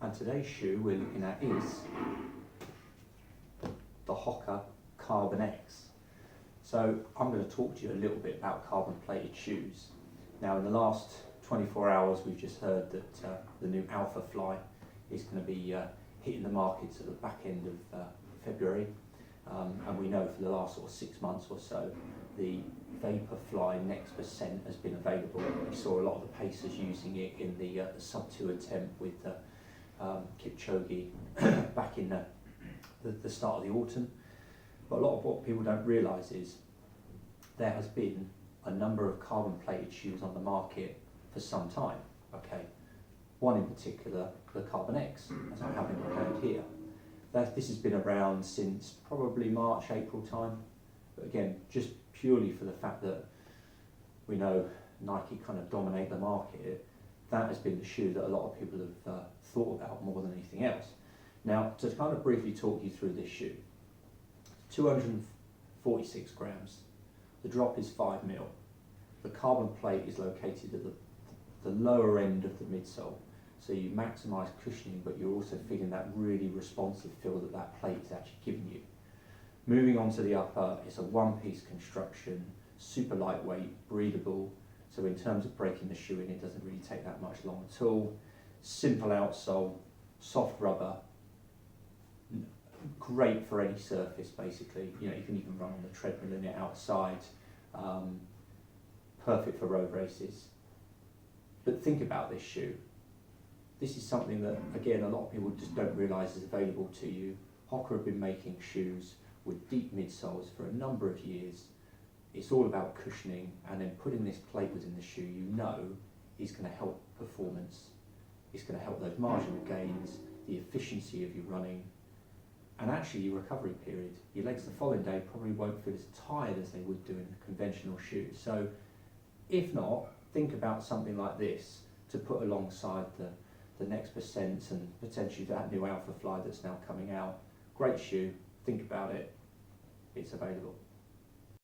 And today's shoe we're looking at is the Hoka Carbon X. So I'm going to talk to you a little bit about carbon plated shoes. Now in the last 24 hours we've just heard that the new Alpha Fly is going to be hitting the markets at the back end of February, and we know for the last sort of 6 months or so the Vaporfly Next % has been available. We saw a lot of the pacers using it in the sub 2 attempt with Kipchoge back in the start of the autumn. But a lot of what people don't realise is there has been a number of carbon plated shoes on the market for some time. Okay, one in particular, the Carbon X, as I have in my hand here. This has been around since probably March, April time. But again, just purely for the fact that we know Nike kind of dominate the market, that has been the shoe that a lot of people have thought about more than anything else. Now, to kind of briefly talk you through this shoe, 246 grams, the drop is 5 mil, the carbon plate is located at the lower end of the midsole, so you maximise cushioning, but you're also feeling that really responsive feel that that plate is actually giving you. Moving on to the upper, it's a one-piece construction, super lightweight, breathable, so in terms of breaking the shoe in, it doesn't really take that much long at all. Simple outsole, soft rubber, great for any surface basically. You know, you can even run on the treadmill in it outside. Perfect for road races. But think about this shoe. This is something that, again, a lot of people just don't realise is available to you. Hoka have been making shoes with deep midsoles for a number of years. It's all about cushioning, and then putting this plate within the shoe, you know, is going to help performance. It's going to help those marginal gains, the efficiency of your running, and actually your recovery period. Your legs the following day probably won't feel as tired as they would do in a conventional shoe. So if not, think about something like this to put alongside the Next % and potentially that new Alpha Fly that's now coming out. Great shoe, think about it, it's available.